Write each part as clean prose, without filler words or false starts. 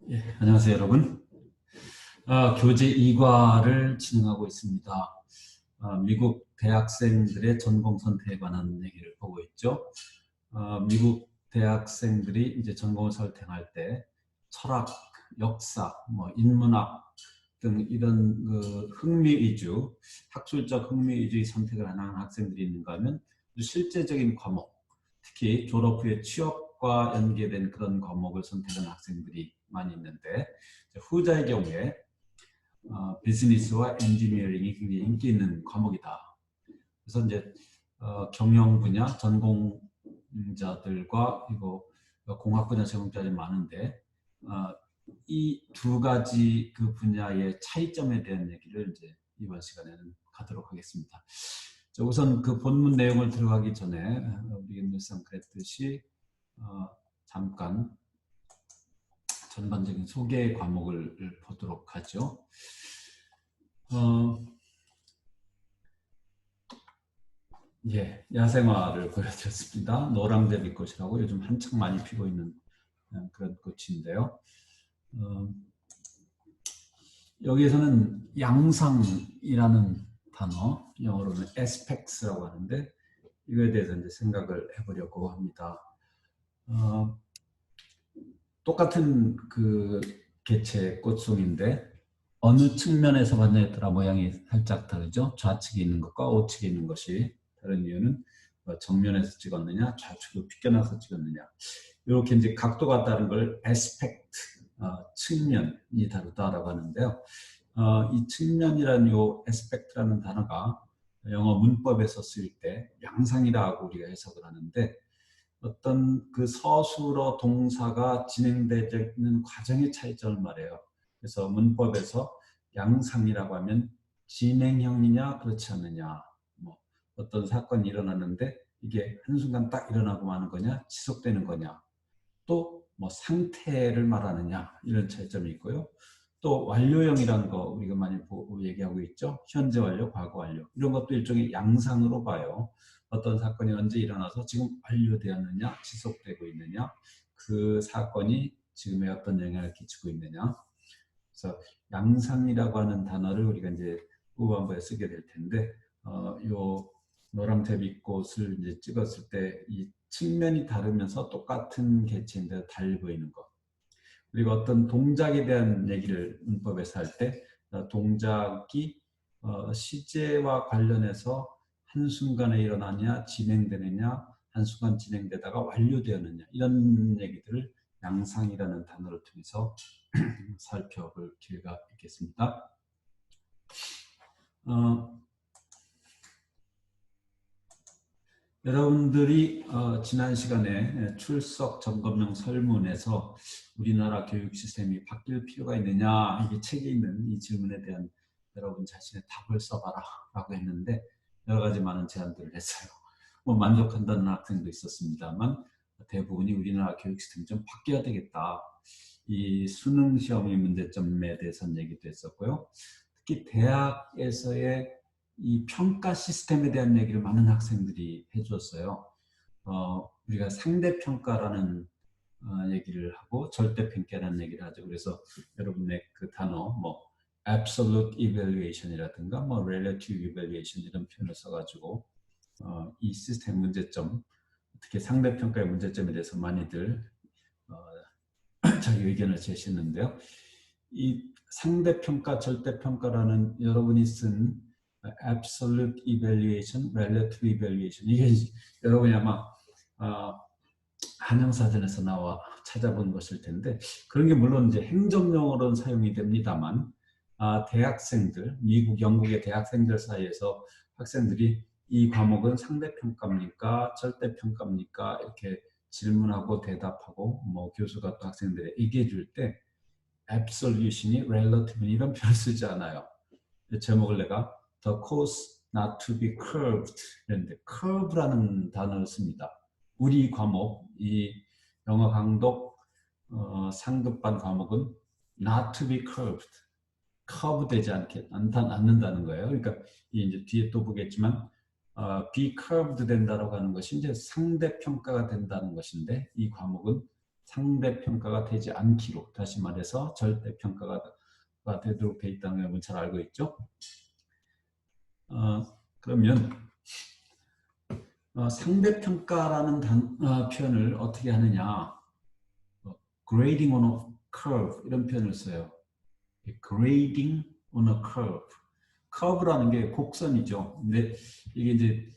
예, 안녕하세요, 여러분. 교재 2과를 진행하고 있습니다. 미국 대학생들의 전공 선택에 관한 얘기를 보고 있죠. 미국 대학생들이 이제 전공을 선택할 때 철학, 역사, 인문학 등 이런 흥미 위주, 학술적 흥미 위주의 선택을 하는 학생들이 있는가 하면 실제적인 과목, 특히 졸업 후에 취업과 연계된 그런 과목을 선택하는 학생들이 많이 있는데, 후자의 경우에 비즈니스와 엔지니어링이 굉장히 인기 있는 과목이다. 그래서 이제 경영 분야 전공자들과 그리고 공학 분야 전공자들이 많은데, 이 두 가지 그 분야의 차이점에 대한 얘기를 이제 이번 시간에는 가도록 하겠습니다. 우선 그 본문 내용을 들어가기 전에 우리 늘상 그랬듯이 잠깐 전반적인 소개 과목을 보도록 하죠. 야생화를 보여드렸습니다. 노랑제비꽃이라고 요즘 한창 많이 피고 있는 그런 꽃인데요. 여기에서는 양상이라는 단어, 영어로는 aspects라고 하는데, 이거에 대해서 이제 생각을 해보려고 합니다. 똑같은 그 개체 꽃송인데 어느 측면에서 봤냐에 따라 모양이 살짝 다르죠. 좌측에 있는 것과 우측에 있는 것이 다른 이유는 정면에서 찍었느냐, 좌측으로 비껴나서 찍었느냐. 이렇게 이제 각도가 다른 걸 aspect, 측면이 다르다라고 하는데요. 이 측면이라는 요 aspect라는 단어가 영어 문법에서 쓰일 때 양상이라고 우리가 해석을 하는데, 어떤 그 서술어 동사가 진행되는 과정의 차이점을 말해요. 그래서 문법에서 양상이라고 하면 진행형이냐 그렇지 않느냐, 어떤 사건이 일어났는데 이게 한순간 딱 일어나고 마는 거냐, 지속되는 거냐, 또 상태를 말하느냐, 이런 차이점이 있고요. 또 완료형이라는 거 우리가 많이 얘기하고 있죠. 현재 완료, 과거 완료, 이런 것도 일종의 양상으로 봐요. 어떤 사건이 언제 일어나서 지금 완료되었느냐, 지속되고 있느냐, 그 사건이 지금에 어떤 영향을 끼치고 있느냐. 그래서 양상이라고 하는 단어를 우리가 이제 후반부에 쓰게 될 텐데, 요 노랑제비꽃을 이제 찍었을 때 이 측면이 다르면서 똑같은 개체인데 달리 보이는 것, 그리고 어떤 동작에 대한 얘기를 문법에서 할 때 동작이 시제와 관련해서 한순간에 일어나냐, 진행되느냐, 한순간 진행되다가 완료되었느냐, 이런 얘기들을 양상이라는 단어를 통해서 살펴볼 기회가 있겠습니다. 여러분들이 지난 시간에 출석 점검용 설문에서 우리나라 교육 시스템이 바뀔 필요가 있느냐, 이게 책에 있는 이 질문에 대한 여러분 자신의 답을 써봐라 라고 했는데, 여러 가지 많은 제안들을 했어요. 만족한다는 학생도 있었습니다만 대부분이 우리나라 교육 시스템이 좀 바뀌어야 되겠다, 이 수능 시험의 문제점에 대해서는 얘기도 했었고요. 특히 대학에서의 이 평가 시스템에 대한 얘기를 많은 학생들이 해줬어요. 우리가 상대평가라는 얘기를 하고 절대평가라는 얘기를 하죠. 그래서 여러분의 그 단어, absolute evaluation이라든가 relative evaluation 이런 표현을 써가지고 이 시스템 문제점, 특히 상대평가의 문제점에 대해서 많이들 자기 의견을 제시했는데요. 이 상대평가, 절대평가라는 여러분이 쓴 absolute evaluation, relative evaluation, 이게 여러분이 아마 한영사전에서 나와 찾아본 것일 텐데, 그런 게 물론 이제 행정용어로는 사용이 됩니다만, 대학생들, 미국, 영국의 대학생들 사이에서 학생들이 이 과목은 상대평가입니까, 절대평가입니까, 이렇게 질문하고 대답하고 교수가 또 학생들에게 얘기해 줄 때 absolution이 relative니 이런 표현을 쓰지 않아요. 제목을 내가 The course not to be curved 이랬는데, curve라는 단어를 씁니다. 우리 과목, 이 영어 강독 상급반 과목은 not to be curved, 커브 되지 않는다는 거예요. 그러니까 이제 뒤에 또 보겠지만 be curved 된다라고 하는 것이 이제 상대평가가 된다는 것인데, 이 과목은 상대평가가 되지 않기로, 다시 말해서 절대평가가 되도록 되어 있다는 걸 여러분 잘 알고 있죠? 그러면 상대평가라는 표현을 어떻게 하느냐, grading on a curve 이런 표현을 써요. grading on a curve. curve라는 게 곡선이죠. 근데 이게 이제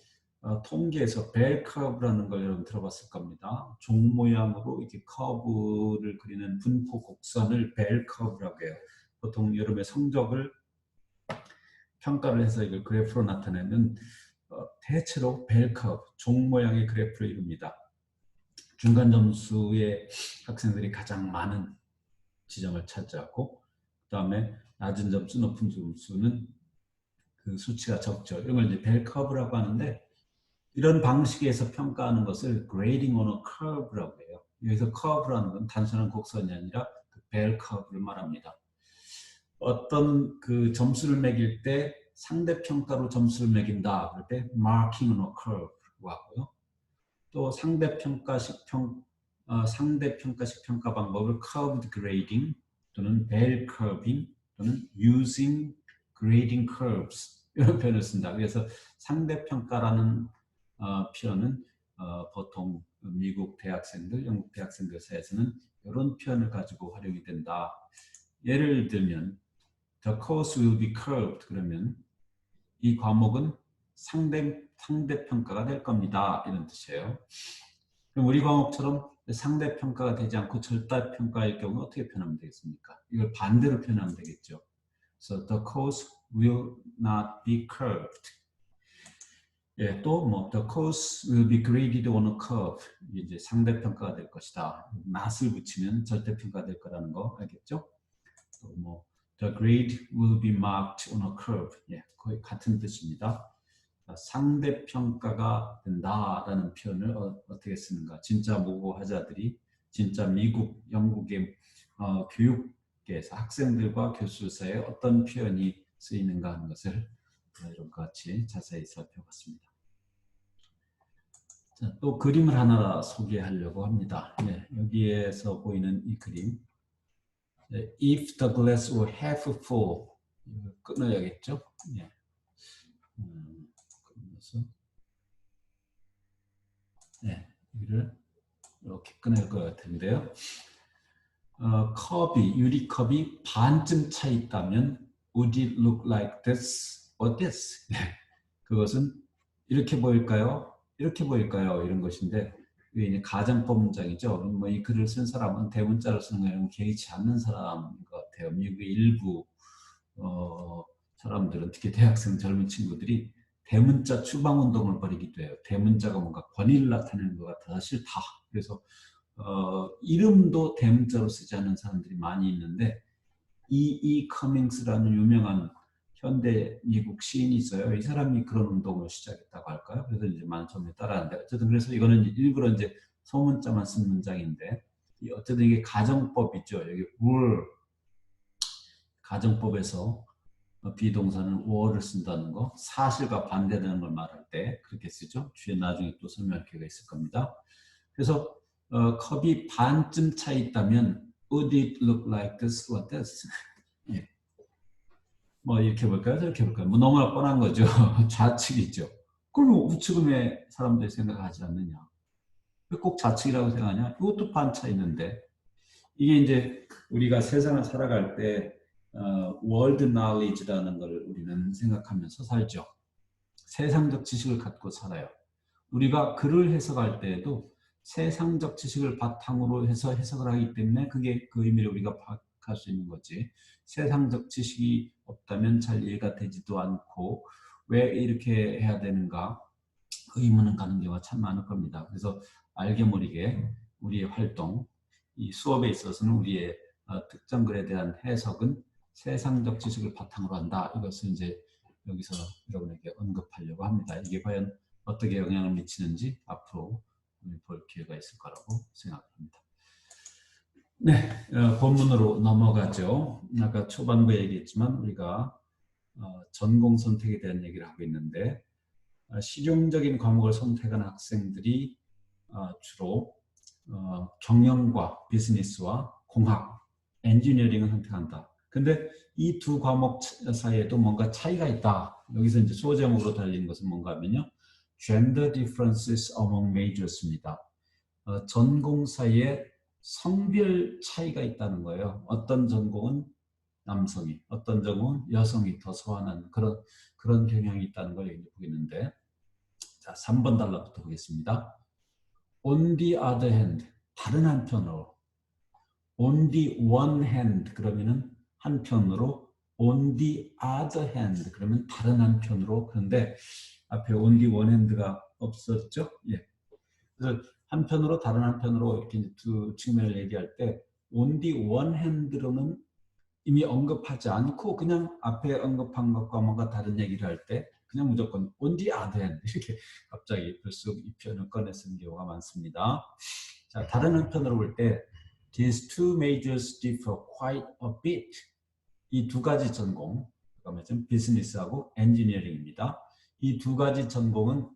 통계에서 벨 커브라는 걸 여러분 들어봤을 겁니다. 종 모양으로 이렇게 커브를 그리는 분포 곡선을 벨 커브라고 해요. 보통 여러분의 성적을 평가를 해서 이걸 그래프로 나타내는 대체로 벨 커브, 종 모양의 그래프를 이룹니다. 중간 점수의 학생들이 가장 많은 지점을 차지하고, 그 다음에 낮은 점수, 높은 점수는 그 수치가 적죠. 이런 걸 이제 벨 커브라고 하는데, 이런 방식에서 평가하는 것을 grading on a curve라고 해요. 여기서 curve라는 건 단순한 곡선이 아니라 그 벨 커브를 말합니다. 어떤 그 점수를 매길 때 상대평가로 점수를 매긴다 그럴 때 marking on a curve라고 하고요. 또 상대평가식 평가 방법을 curved grading 또는 bell curving 또는 using grading curves 이런 표현을 쓴다. 그래서 상대평가라는 표현은 보통 미국 대학생들, 영국 대학생들 사이에서는 이런 표현을 가지고 활용이 된다. 예를 들면 the course will be curved 그러면 이 과목은 상대평가가 될 겁니다. 이런 뜻이에요. 그럼 우리 과목처럼 상대평가가 되지 않고 절대평가일 경우 어떻게 표현하면 되겠습니까? 이걸 반대로 표현하면 되겠죠. So the course will not be curved. 예, 또 뭐 the course will be graded on a curve. 이제 상대평가가 될 것이다. not을 붙이면 절대평가 될 거라는 거 알겠죠? 또 뭐 the grade will be marked on a curve. 예, 거의 같은 뜻입니다. 상대평가가 된다라는 표현을 어떻게 쓰는가? 진짜 모국어학자들이 진짜 미국, 영국의 교육계에서 학생들과 교수 사이에 어떤 표현이 쓰이는가 하는 것을 여러분과 같이 자세히 살펴봤습니다. 자, 또 그림을 하나 소개하려고 합니다. 네, 여기에서 보이는 이 그림. If the glass were half full, 끊어야겠죠? 네. 네, 여기를 이렇게 꺼낼 것 같은데요. 유리컵이 반쯤 차 있다면 would it look like this or this? 그것은 이렇게 보일까요? 이렇게 보일까요? 이런 것인데 이게 가정법 문장이죠. 뭐 이 글을 쓴 사람은 대문자로 쓰는 거에는 개의치 않는 사람인 것 같아요. 미국의 일부 사람들은 특히 대학생 젊은 친구들이 대문자 추방운동을 벌이기도 해요. 대문자가 뭔가 권위를 나타내는 것 같아서 싫다. 그래서 이름도 대문자로 쓰지 않는 사람들이 많이 있는데 E.E. 커밍스라는 유명한 현대 미국 시인이 있어요. 이 사람이 그런 운동을 시작했다고 할까요? 그래서 이제 많은 사람들이 따라하는데 어쨌든 그래서 이거는 일부러 이제 소문자만 쓴 문장인데 어쨌든 이게 가정법이죠. 여기 were 가정법에서 비동사는 were를 쓴다는 거, 사실과 반대되는 걸 말할 때 그렇게 쓰죠. 뒤에 나중에 또 설명할 기회가 있을 겁니다. 그래서 컵이 반쯤 차 있다면 would it look like this or this? 예. 뭐 이렇게 볼까요? 저렇게 볼까요? 뭐 너무나 뻔한 거죠. 좌측이죠. 그럼 우측음의 사람들이 생각하지 않느냐? 왜 꼭 좌측이라고 생각하냐? 이것도 반 차 있는데 이게 이제 우리가 세상을 살아갈 때 월드 knowledge라는 걸 우리는 생각하면서 살죠. 세상적 지식을 갖고 살아요. 우리가 글을 해석할 때에도 세상적 지식을 바탕으로 해서 해석을 하기 때문에 그게 그 의미를 우리가 파악할 수 있는 거지. 세상적 지식이 없다면 잘 이해가 되지도 않고 왜 이렇게 해야 되는가 의문은 가는 경우가 참 많을 겁니다. 그래서 알게 모르게 우리의 활동, 이 수업에 있어서는 우리의 특정 글에 대한 해석은 세상적 지식을 바탕으로 한다. 이것을 이제 여기서 여러분에게 언급하려고 합니다. 이게 과연 어떻게 영향을 미치는지 앞으로 볼 기회가 있을 거라고 생각합니다. 네, 본문으로 넘어가죠. 아까 초반부에 얘기했지만 우리가 전공 선택에 대한 얘기를 하고 있는데 실용적인 과목을 선택한 학생들이 주로 경영과 비즈니스와 공학, 엔지니어링을 선택한다. 근데 이 두 과목 사이에도 뭔가 차이가 있다. 여기서 이제 소제목으로 달린 것은 뭔가 하면요. Gender differences among majors입니다. 전공 사이에 성별 차이가 있다는 거예요. 어떤 전공은 남성이, 어떤 전공은 여성이 더 소환하는 그런 경향이 있다는 걸 여기 보이는데, 자, 3번 달러부터 보겠습니다. On the other hand, 다른 한편으로. On the one hand 그러면은 한편으로, on the other hand 그러면 다른 한편으로. 그런데 앞에 on the one hand가 없었죠? 예. 그래서 한편으로 다른 한편으로 이렇게 두 측면을 얘기할 때 on the one hand로는 이미 언급하지 않고 그냥 앞에 언급한 것과 뭔가 다른 얘기를 할 때 그냥 무조건 on the other hand 이렇게 갑자기 불쑥 이 표현을 꺼내 쓰는 경우가 많습니다. 자, 다른 한편으로 볼 때 these two majors differ quite a bit. 이 두 가지 전공, 그러면 비즈니스하고 엔지니어링입니다. 이 두 가지 전공은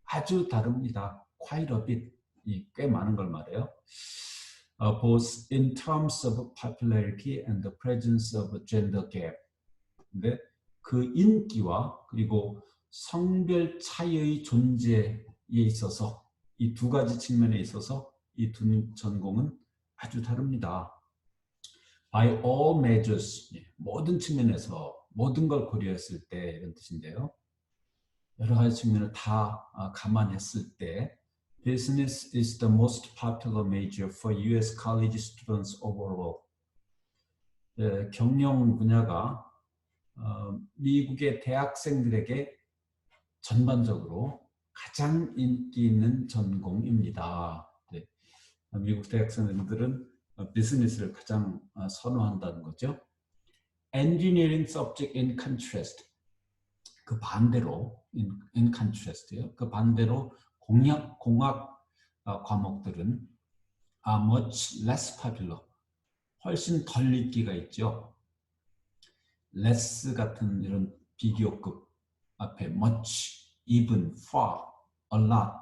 아주 다릅니다. quite a bit, 꽤 많은 걸 말해요. Both in terms of popularity and the presence of a gender gap. 근데 그 인기와 그리고 성별 차이의 존재에 있어서 이 두 가지 측면에 있어서 이 두 전공은 아주 다릅니다. By all measures, 모든 측면에서 모든 걸 고려했을 때 이런 뜻인데요. 여러 가지 측면을 다 감안했을 때 Business is the most popular major for U.S. college students overall. 경영 분야가 미국의 대학생들에게 전반적으로 가장 인기 있는 전공입니다. 네. 미국 대학생들은 비즈니스를 가장 선호한다는 거죠. Engineering subject in contrast. 그 반대로 in contrast요. 그 반대로 공학 과목들은 are much less popular. 훨씬 덜 인기가 있죠. less 같은 이런 비교급 앞에 much, even, far, a lot,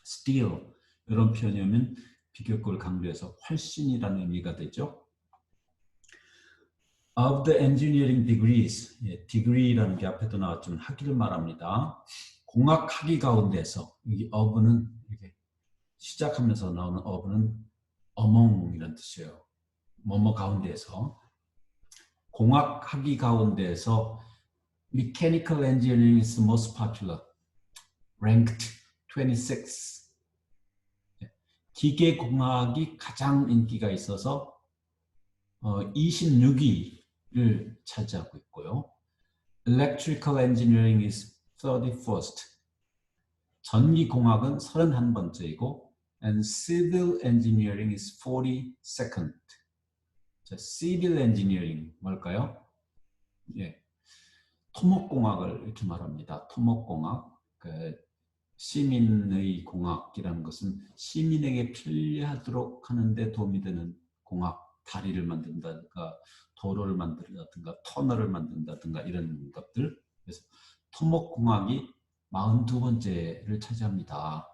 still 이런 표현이면 비교급을 강조해서 훨씬이라는 의미가 되죠. Of the engineering degrees, degree라는 게 앞에도 나왔지만 학위를 말합니다. 공학 학위 가운데서 여기 of는 이렇게 시작하면서 나오는 of는 among 이런 뜻이에요. 뭐뭐 가운데에서. 공학 학위 가운데에서 mechanical engineering is the most popular, ranked 26. 기계공학이 가장 인기가 있어서 26위를 차지하고 있고요. Electrical engineering is 31st. 전기공학은 31번째이고 and civil engineering is 42nd. 자, civil engineering 뭘까요? 예, 토목공학을 이렇게 말합니다. 토목공학, 시민의 공학이라는 것은 시민에게 편리하도록 하는 데 도움이 되는 공학, 다리를 만든다든가 도로를 만든다든가 터널을 만든다든가 이런 것들. 그래서 토목공학이 42번째를 차지합니다.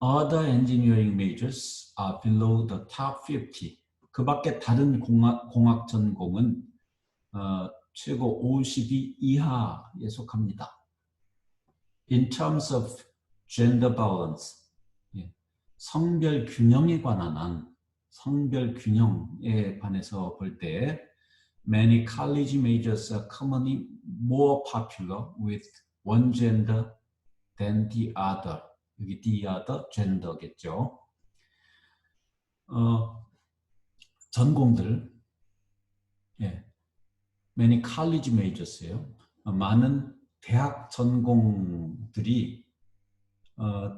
Other engineering majors are below the top 50. 그 밖에 다른 공학 전공은 최고 50위 이하에 속합니다. In terms of gender balance, 성별 균형에 관한 성별 균형에 관해서 볼 때 many college majors are commonly more popular with one gender than the other. 여기 the other gender겠죠. 전공들, many college majors예요. 많은 대학 전공들이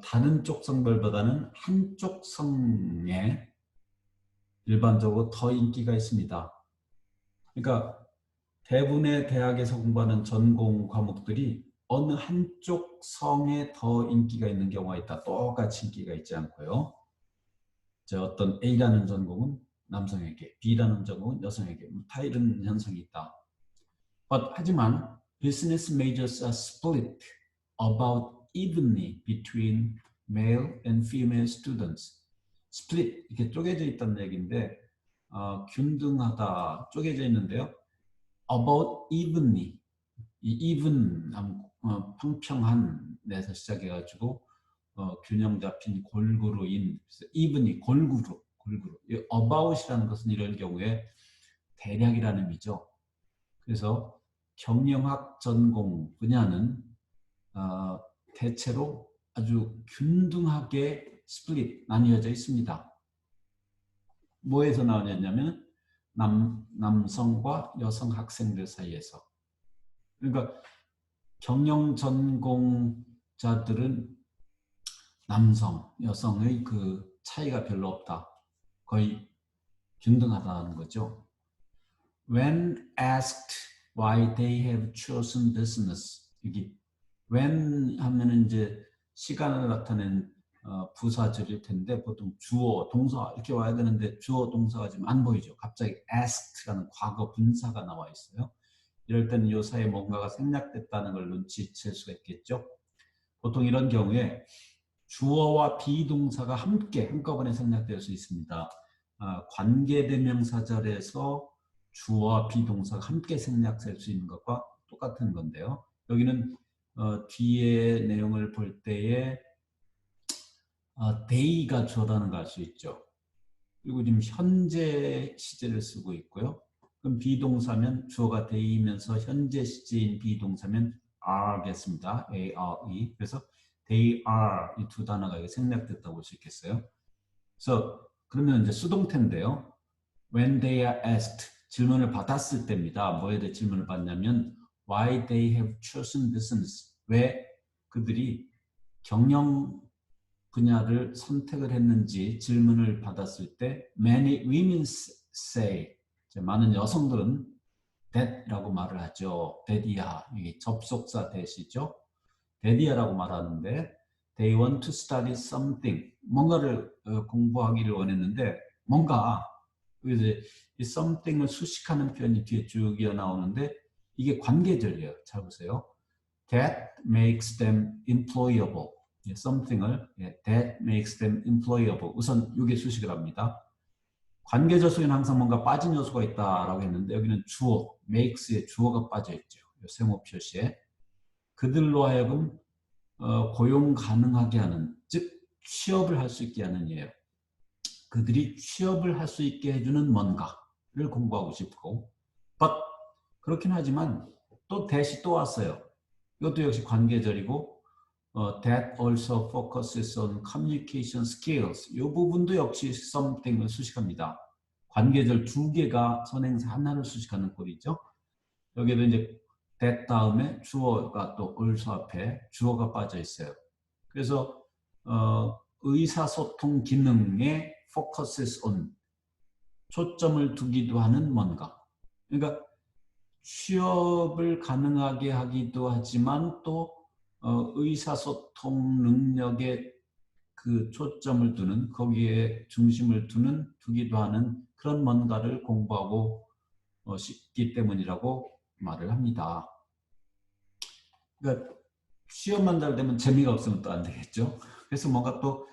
다른 쪽 성별보다는 한쪽 성에 일반적으로 더 인기가 있습니다. 그러니까 대부분의 대학에서 공부하는 전공 과목들이 어느 한쪽 성에 더 인기가 있는 경우가 있다. 똑같이 인기가 있지 않고요. 어떤 A라는 전공은 남성에게, B라는 전공은 여성에게 다 이런 현상이 있다. 하지만 business majors are split about evenly between male and female students. split 이렇게 쪼개져 있다는 얘기인데 균등하다 쪼개져 있는데요. about evenly 이 even 평평한에서 시작해가지고 균형 잡힌 골고루인 even이 골고루 about이라는 것은 이럴 경우에 대략이라는 의미죠. 그래서 경영학 전공 분야는 대체로 아주 균등하게 스플릿 나뉘어져 있습니다. 뭐에서 나뉘었냐면 남성과 여성 학생들 사이에서. 그러니까 경영 전공자들은 남성, 여성의 그 차이가 별로 없다. 거의 균등하다는 거죠. When asked why they have chosen business, 여기 when 하면은 이제 시간을 나타낸 부사절일 텐데 보통 주어, 동사 이렇게 와야 되는데 주어, 동사가 지금 안 보이죠. 갑자기 asked라는 과거 분사가 나와 있어요. 이럴 때는 이 사이에 뭔가가 생략됐다는 걸 눈치챌 수가 있겠죠. 보통 이런 경우에 주어와 비동사가 함께 한꺼번에 생략될 수 있습니다. 관계대명사절에서 주어와 비동사가 함께 생략될 수 있는 것과 똑같은 건데요. 여기는 뒤에 내용을 볼 때에 they가 주어라는 걸 알 수 있죠. 그리고 지금 현재 시제를 쓰고 있고요. 그럼 비동사면 주어가 they이면서 현재 시제인 비동사면 are겠습니다. A-R-E. 그래서 they are 이 두 단어가 생략됐다고 볼 수 있겠어요. 그래서 그러면 이제 수동태인데요. When they are asked 질문을 받았을 때입니다. 뭐에 대해 질문을 받냐면 why they have chosen business 왜 그들이 경영 분야를 선택을 했는지 질문을 받았을 때 many women say 많은 여성들은 that라고 말을 하죠. that이야. 이게 접속사 that이죠. that이야라고 말하는데 they want to study something 뭔가를 공부하기를 원했는데 뭔가 이제 이 something을 수식하는 표현이 뒤에 쭉 이어 나오는데 이게 관계절이에요. 잘 보세요. That makes them employable. something을 that makes them employable. 우선 이게 수식을 합니다. 관계절 속에는 항상 뭔가 빠진 요소가 있다라고 했는데 여기는 주어, makes에 주어가 빠져 있죠. 세모 표시에 그들로 하여금 고용 가능하게 하는, 즉 취업을 할 수 있게 하는 예요. 그들이 취업을 할 수 있게 해주는 뭔가를 공부하고 싶고, but 그렇긴 하지만 또 that이 또 왔어요. 이것도 역시 관계절이고, that also focuses on communication skills. 이 부분도 역시 something을 수식합니다. 관계절 두 개가 선행사 하나를 수식하는 꼴이죠. 여기에도 이제 that 다음에 주어가 또 also 앞에 주어가 빠져 있어요. 그래서 의사소통 기능에 focuses on 초점을 두기도 하는 뭔가. 그러니까 취업을 가능하게 하기도 하지만 또 의사소통 능력에 그 초점을 두는 거기에 중심을 두기도 하는 그런 뭔가를 공부하고 싶기 때문이라고 말을 합니다. 그러니까 취업만 잘 되면 재미가 없으면 또 안 되겠죠. 그래서 뭔가 또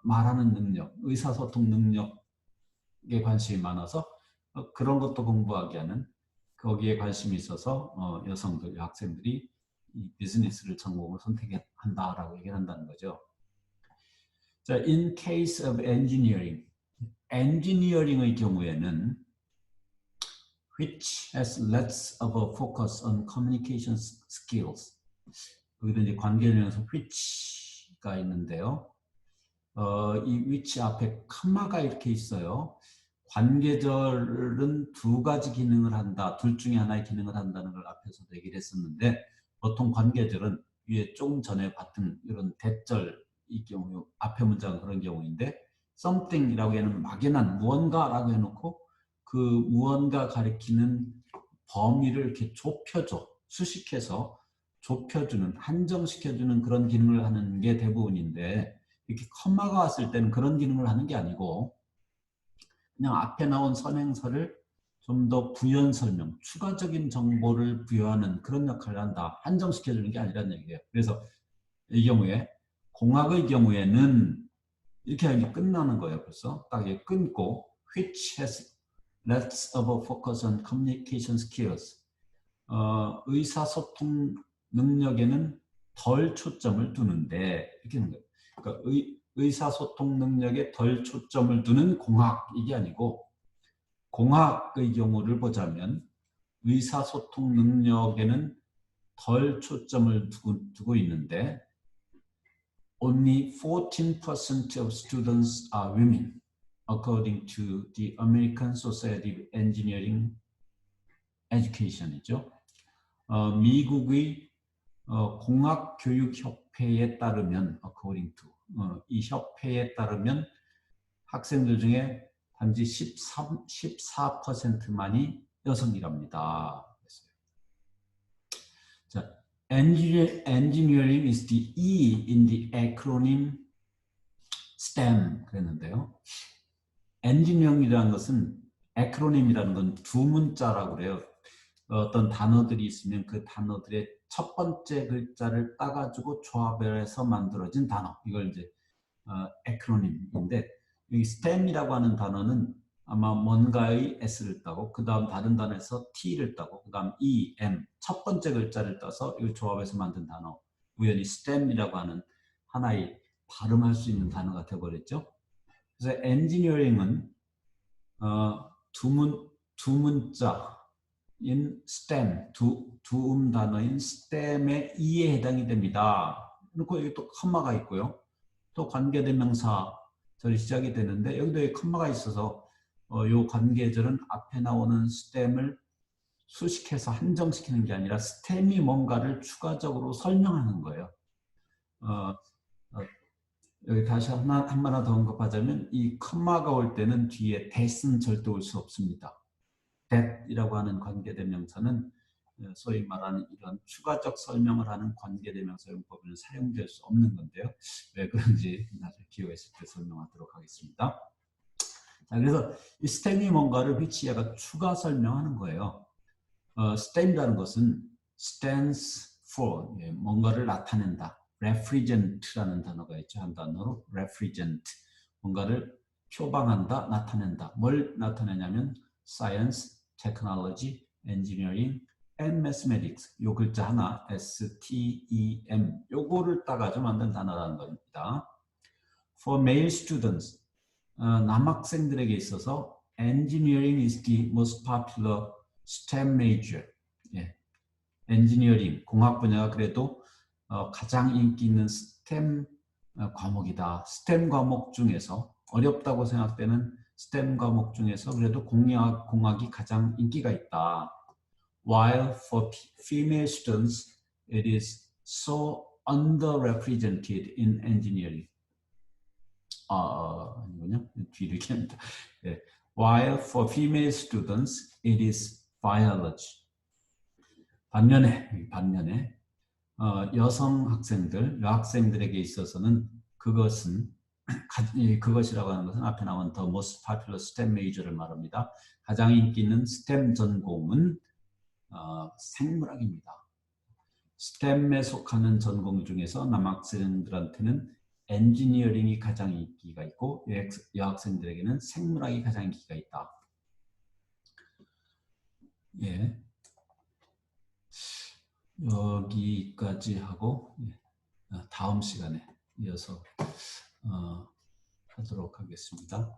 말하는 능력, 의사소통 능력에 관심이 많아서 그런 것도 공부하게 하는 거기에 관심이 있어서 여성들, 학생들이 이 비즈니스를 전공으로 선택한다라고 얘기를 한다는 거죠. 자, in case of engineering, engineering의 경우에는 which has less of a focus on communication skills. 여기도 이제 관계절에서 which가 있는데요. 이 which 앞에 컴마가 이렇게 있어요. 관계절은 두 가지 기능을 한다. 둘 중에 하나의 기능을 한다는 걸 앞에서도 얘기를 했었는데 보통 관계절은 위에 조금 전에 봤던 이런 대절 이 경우 앞에 문장은 그런 경우인데 something이라고 해는 막연한 무언가라고 해놓고 그 무언가 가리키는 범위를 이렇게 좁혀줘 수식해서 좁혀주는 한정시켜주는 그런 기능을 하는 게 대부분인데 이렇게 컴마가 왔을 때는 그런 기능을 하는 게 아니고 그냥 앞에 나온 선행사를 좀 더 부연 설명, 추가적인 정보를 부여하는 그런 역할을 한다. 한정시켜주는 게 아니라는 얘기예요. 그래서 이 경우에 공학의 경우에는 이렇게 하면 끝나는 거예요. 벌써 딱 이렇게 끊고 which has less of a focus on communication skills. 의사소통 능력에는 덜 초점을 두는데 이렇게 하는 거예요. 그러니까 의사소통 능력에 덜 초점을 두는 공학 이게 아니고 공학의 경우를 보자면 의사소통 능력에는 덜 초점을 두고 있는데 only 14% of students are women, according to the American Society of Engineering Education이죠. 미국의 공학교육협회에 따르면, according to, 이 협회에 따르면 학생들 중에 단지 14%만이 여성이랍니다. 자, engineering is the E in the acronym STEM 그랬는데요. 엔지니어링이라는 것은 acronym이라는 건 두 문자라고 그래요. 어떤 단어들이 있으면 그 단어들의 첫 번째 글자를 따가지고 조합해서 만들어진 단어. 이걸 이제 acronym인데 이 STEM이라고 하는 단어는 아마 뭔가의 S를 따고 그 다음 다른 단어에서 T를 따고 그 다음 E, M 첫 번째 글자를 따서 이걸 조합해서 만든 단어. 우연히 STEM이라고 하는 하나의 발음할 수 있는 단어가 되어버렸죠. 그래서 엔지니어링은 두 문자인 STEM, 두음 단어인 STEM의 E에 해당이 됩니다. 그리고 여기 또 컴마가 있고요. 또 관계대명사절이 시작이 되는데 여기도 컴마가 있어서 요 관계절은 앞에 나오는 STEM을 수식해서 한정시키는 게 아니라 STEM이 뭔가를 추가적으로 설명하는 거예요. 여기 다시 한번 더 언급하자면 이 컴마가 올 때는 뒤에 that은 절대 올 수 없습니다. that이라고 하는 관계대명사는 소위 말하는 이런 추가적 설명을 하는 관계대명사 용법에는 사용될 수 없는 건데요. 왜 그런지 나중에 기회가 있을 때 설명하도록 하겠습니다. 자, 그래서 이 STEM이 뭔가를 which가 추가 설명하는 거예요. STEM이라는 것은 stands for, 뭔가를 나타낸다. represent라는 단어가 있죠. 한 단어로 represent, 뭔가를 표방한다, 나타낸다. 뭘 나타내냐면 science, technology, engineering, and mathematics. 요 글자 하나, STEM, 요거를 따가지고 만든 단어라는 겁니다. For male students, 남학생들에게 있어서 engineering is the most popular STEM major. 예. 엔지니어링, 공학 분야가 그래도 가장 인기 있는 STEM 과목이다. STEM 과목 중에서 어렵다고 생각되는 STEM 과목 중에서 그래도 공학이 가장 인기가 있다. While for female students, it is so underrepresented in engineering. 아니군요. 뒤로 이렇게 합니다. 네. While for female students, it is biology. 반면에 여성 학생들, 여학생들에게 있어서는 그것이라고 하는 것은 앞에 나온 the most popular STEM major를 말합니다. 가장 인기 있는 STEM 전공은 생물학입니다. STEM에 속하는 전공 중에서 남학생들한테는 엔지니어링이 가장 인기가 있고 여학생들에게는 생물학이 가장 인기가 있다. 예. 여기까지 하고 다음 시간에 이어서 하도록 하겠습니다.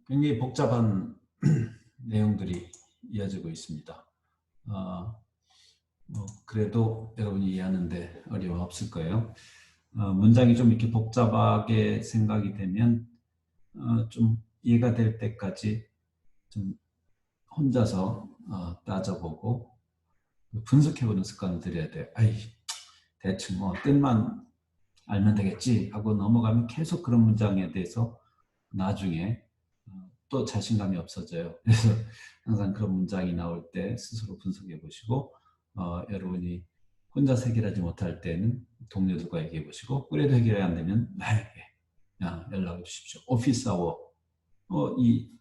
굉장히 복잡한 내용들이 이어지고 있습니다. 그래도 여러분이 이해하는데 어려움 없을 거예요. 문장이 좀 이렇게 복잡하게 생각이 되면 좀 이해가 될 때까지 좀 혼자서 따져보고 분석해보는 습관을 들여야 돼요. 대충 뜻만 알면 되겠지 하고 넘어가면 계속 그런 문장에 대해서 나중에 또 자신감이 없어져요. 그래서 항상 그런 문장이 나올 때 스스로 분석해 보시고 여러분이 혼자 해결하지 못할 때는 동료들과 얘기해 보시고 그래도 해결이 안 되면 나에게 연락해 주십시오. 오피스 아워 이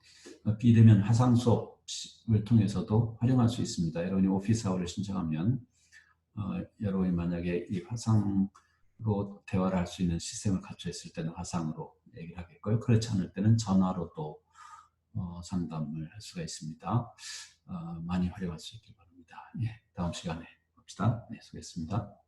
비대면 화상 수업을 통해서도 활용할 수 있습니다. 여러분이 오피스 아워를 신청하면 여러분이 만약에 이 화상으로 대화를 할 수 있는 시스템을 갖춰 있을 때는 화상으로 얘기를 하겠고요. 그렇지 않을 때는 전화로도 상담을 할 수가 있습니다. 많이 활용할 수 있길 바랍니다. 예, 다음 시간에 봅시다. 네, 수고했습니다.